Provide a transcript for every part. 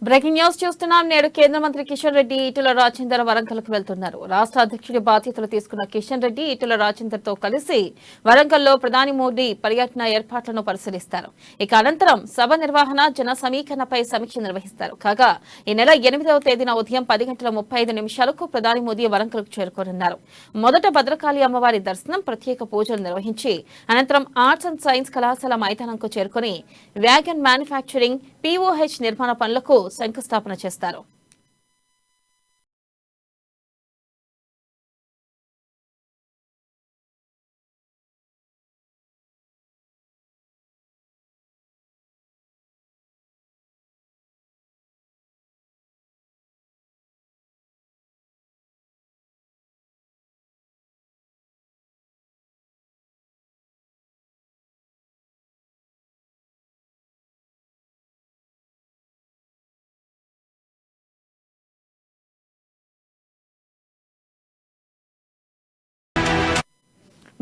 Breaking news చూస్తున్నాం. నేడు కేంద్ర మంత్రి కిషన్ రెడ్డి ఈటెల రాజేందర్ వరంగల్కు వెళ్తున్నారు. రాష్ట్ర అధ్యక్షుడి బాధ్యతలు తీసుకున్న కిషన్ రెడ్డి ఈటెల రాజేందర్ తో కలిసి వరంగల్లో ప్రధాని మోదీ పర్యటన ఏర్పాట్లను పరిశీలిస్తారు. ఇక అనంతరం సభ నిర్వహణ, జన సమీకరణపై సమీక్ష నిర్వహిస్తారు. కాగా ఈ నెల 8వ తేదీన ఉదయం 10:35 ప్రధాని మోదీ వరంగల్కు చేరుకోనున్నారు. మొదట భద్రకాళి అమ్మవారి దర్శనం, ప్రత్యేక పూజలు నిర్వహించి అనంతరం ఆర్ట్స్ అండ్ సైన్స్ కళాశాల మైదానంకు చేరుకుని వ్యాగన్ మ్యానుఫ్యాక్చరింగ్ POH నిర్మాణ పనులకు శంకుస్థాపన చేస్తారు.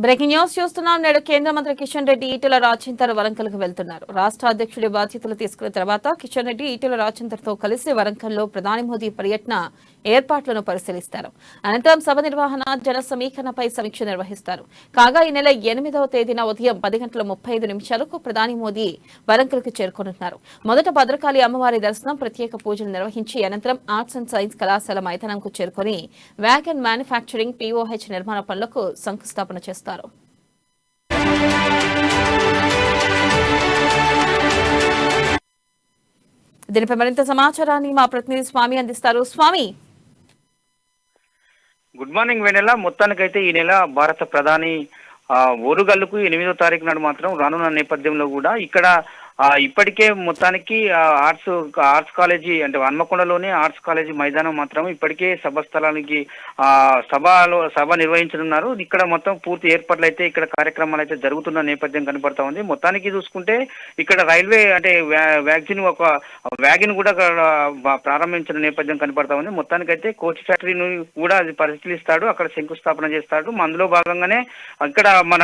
బ్రేకింగ్ న్యూస్ చూస్తున్నాం. నేడు కేంద్ర మంత్రి కిషన్ రెడ్డి ఈటెల రాజేందర్ వరంగల్కు వెళ్తున్నారు. రాష్ట్ర అధ్యక్షుడి బాధ్యతలు తీసుకున్న తర్వాత కిషన్ రెడ్డి ఈటెల రాజేందర్ తో కలిసి వరంగల్లో ప్రధాని మోదీ పర్యటన ఏర్పాట్లను పరిశీలిస్తారు. అనంతరం సభ నిర్వహణ, జన సమీకరణపై సమీక్ష నిర్వహిస్తారు. కాగా ఈ నెల 8వ తేదీన ఉదయం 10:35 ప్రధాని మోదీ వరంగల్కు చేరుకోనున్నారు. మొదట భద్రకాళి అమ్మవారి దర్శనం, ప్రత్యేక పూజలు నిర్వహించి అనంతరం ఆర్ట్స్ అండ్ సైన్స్ కళాశాల మైదానంకు చేరుకుని వ్యాగన్ మ్యానుఫ్యాక్చరింగ్ POH నిర్మాణ పనులకు శంకుస్థాపన చేస్తారు. దీనిపై మరింత సమాచారాన్ని మా ప్రతినిధి స్వామి అందిస్తారు. స్వామి, గుడ్ మార్నింగ్ వెనెల. మొత్తానికైతే ఈ నెల భారత ప్రధాని ఓరుగల్లుకు 8వ తారీఖు నాడు మాత్రం రానున్న నేపథ్యంలో కూడా ఇక్కడ ఇప్పటికే మొత్తానికి ఆర్ట్స్ కాలేజీ అంటే హన్మకొండలోని ఆర్ట్స్ కాలేజీ మైదానం మాత్రం ఇప్పటికే సభ స్థలానికి సభ నిర్వహించనున్నారు. ఇక్కడ మొత్తం పూర్తి ఏర్పాట్లు అయితే ఇక్కడ కార్యక్రమాలు అయితే జరుగుతున్న నేపథ్యం కనబడతా ఉంది. మొత్తానికి చూసుకుంటే ఇక్కడ రైల్వే అంటే వ్యాగన్ కూడా ప్రారంభించిన నేపథ్యం కనబడతా ఉంది. మొత్తానికైతే కోచ్ ఫ్యాక్టరీని కూడా అది పరిశీలిస్తాడు, అక్కడ శంకుస్థాపన చేస్తాడు. అందులో భాగంగానే ఇక్కడ మన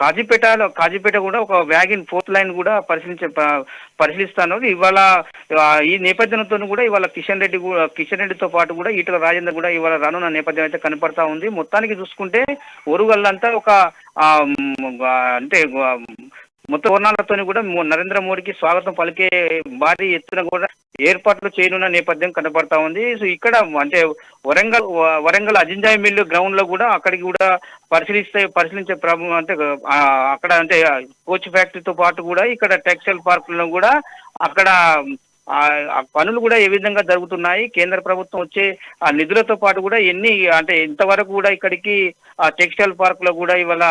కాజీపేట కూడా ఒక వ్యాగన్ 4th లైన్ కూడా పరిశీలిస్తాను. ఇవాళ ఈ నేపథ్యంతో కూడా ఇవాళ కిషన్ రెడ్డితో పాటు కూడా ఈటెల రాజేందర్ కూడా ఇవాళ రానున్న నేపథ్యం అయితే కనపడతా ఉంది. మొత్తానికి చూసుకుంటే ఓరుగల్లంతా ఒక అంటే మొత్తం వర్ణాలతో కూడా నరేంద్ర మోడీకి స్వాగతం పలికే భారీ ఎత్తున కూడా ఏర్పాట్లు చేయనున్న నేపథ్యం కనపడతా ఉంది. సో ఇక్కడ అంటే వరంగల్ అజింజాయి మిల్లు గ్రౌండ్ లో కూడా అక్కడికి కూడా పరిశీలించే అంటే అక్కడ అంటే కోచ్ ఫ్యాక్టరీతో పాటు కూడా ఇక్కడ టెక్స్టైల్ పార్కులను కూడా అక్కడ పనులు కూడా ఏ విధంగా జరుగుతున్నాయి, కేంద్ర ప్రభుత్వం వచ్చే నిధులతో పాటు కూడా అంటే ఇంతవరకు కూడా ఇక్కడికి టెక్స్టైల్ పార్క్ లో కూడా ఇవాళ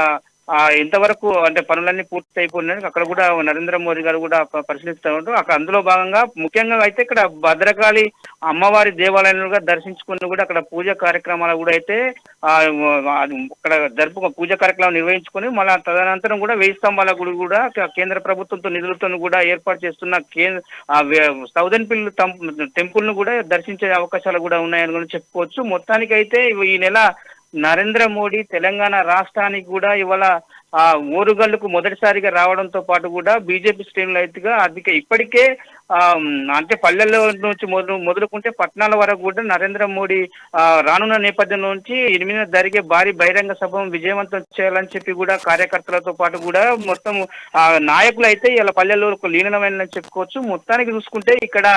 ఇంతవరకు అంటే పనులన్నీ పూర్తి అయిపోయినాయి. అక్కడ కూడా నరేంద్ర మోదీ గారు కూడా పరిశీలిస్తూ ఉంటారు. అక్కడ అందులో భాగంగా ముఖ్యంగా అయితే ఇక్కడ భద్రకాళి అమ్మవారి దేవాలయంలో దర్శించుకుని కూడా అక్కడ పూజ కార్యక్రమాలు కూడా అయితే అక్కడ పూజ కార్యక్రమం నిర్వహించుకొని మళ్ళీ తదనంతరం కూడా 1000 స్తంభాల గుడి కూడా కేంద్ర ప్రభుత్వంతో నిధులతో కూడా ఏర్పాటు చేస్తున్న సౌదన్ పిల్ టెంపుల్ ను కూడా దర్శించే అవకాశాలు కూడా ఉన్నాయని కూడా చెప్పుకోవచ్చు. మొత్తానికైతే ఈ నెల నరేంద్ర మోడీ తెలంగాణ రాష్ట్రానికి కూడా ఇవాళ ఓరుగల్లుకు మొదటిసారిగా రావడంతో పాటు కూడా బీజేపీ శ్రేణులు అయితే ఇప్పటికే అంటే పల్లెల్లో నుంచి మొదలుకుంటే పట్టణాల వరకు కూడా నరేంద్ర మోడీ రానున్న నేపథ్యం నుంచి 8న జరిగే భారీ బహిరంగ సభను విజయవంతం చేయాలని చెప్పి కూడా కార్యకర్తలతో పాటు కూడా మొత్తం నాయకులు అయితే ఇలా పల్లెల్లో లీనమైనని చెప్పుకోవచ్చు. మొత్తానికి చూసుకుంటే ఇక్కడ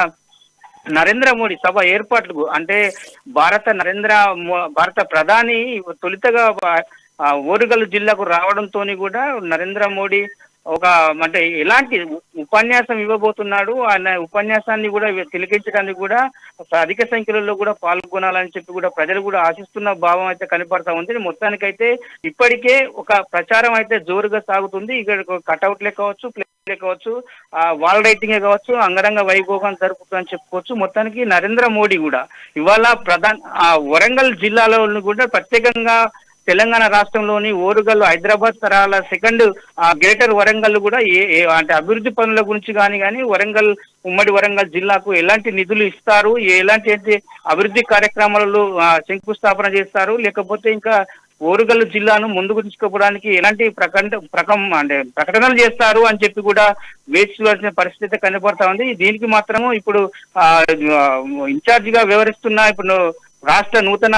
నరేంద్ర మోడీ సభ ఏర్పాట్లకు అంటే భారత ప్రధాని తొలితగా ఓరుగల్లు జిల్లాకు రావడంతో కూడా నరేంద్ర మోడీ అంటే ఎలాంటి ఉపన్యాసం ఇవ్వబోతున్నాడు, ఆయన ఉపన్యాసాన్ని కూడా తిలకించడానికి కూడా అధిక సంఖ్యలో కూడా పాల్గొనాలని చెప్పి కూడా ప్రజలు కూడా ఆశిస్తున్న భావం అయితే కనపడతా ఉంది. మొత్తానికైతే ఇప్పటికే ఒక ప్రచారం అయితే జోరుగా సాగుతుంది. ఇక్కడ కటౌట్లే కావచ్చు, ప్లేట్లే కావచ్చు, వాల్ రైటింగే కావచ్చు, అంగరంగ వైభోగం జరుపుతుందని చెప్పుకోవచ్చు. మొత్తానికి నరేంద్ర మోడీ కూడా ఇవాళ వరంగల్ జిల్లాలో కూడా ప్రత్యేకంగా తెలంగాణ రాష్ట్రంలోని ఓరుగల్లు హైదరాబాద్ తరాల సెకండ్ గ్రేటర్ వరంగల్ కూడా అంటే అభివృద్ధి పనుల గురించి కానీ ఉమ్మడి వరంగల్ జిల్లాకు ఎలాంటి నిధులు ఇస్తారు, ఎలాంటి అభివృద్ధి కార్యక్రమాలలో శంకుస్థాపన చేస్తారు, లేకపోతే ఇంకా ఓరుగల్లు జిల్లాను ముందుకు తీసుకుపోవడానికి ఎలాంటి ప్రకటనలు చేస్తారు అని చెప్పి కూడా వేచి చూడాల్సిన పరిస్థితి కనబడతా ఉంది. దీనికి మాత్రము ఇప్పుడు ఇన్ఛార్జ్ గా వ్యవహరిస్తున్న ఇప్పుడు రాష్ట్ర నూతన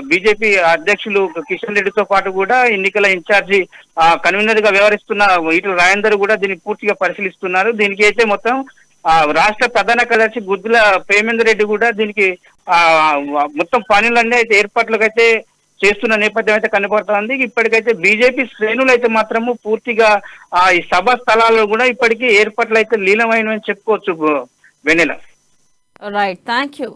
బీజేపీ అధ్యక్షులు కిషన్ రెడ్డితో పాటు కూడా ఎన్నికల ఇన్ఛార్జి కన్వీనర్ గా వ్యవహరిస్తున్న ఈటల రాజేందర్ కూడా దీన్ని పూర్తిగా పరిశీలిస్తున్నారు. దీనికి అయితే మొత్తం రాష్ట్ర ప్రధాన కార్యదర్శి గుద్దుల ప్రేమేందర్ రెడ్డి కూడా దీనికి మొత్తం పనులన్నీ అయితే ఏర్పాట్లకైతే చేస్తున్న నేపథ్యం అయితే కనబడుతోంది. ఇప్పటికైతే బీజేపీ శ్రేణులు అయితే మాత్రము పూర్తిగా ఈ సభా స్థలాల్లో కూడా ఇప్పటికీ ఏర్పాట్లు అయితే లీనమైనవని చెప్పుకోవచ్చు వెన్నెల. Right, thank you.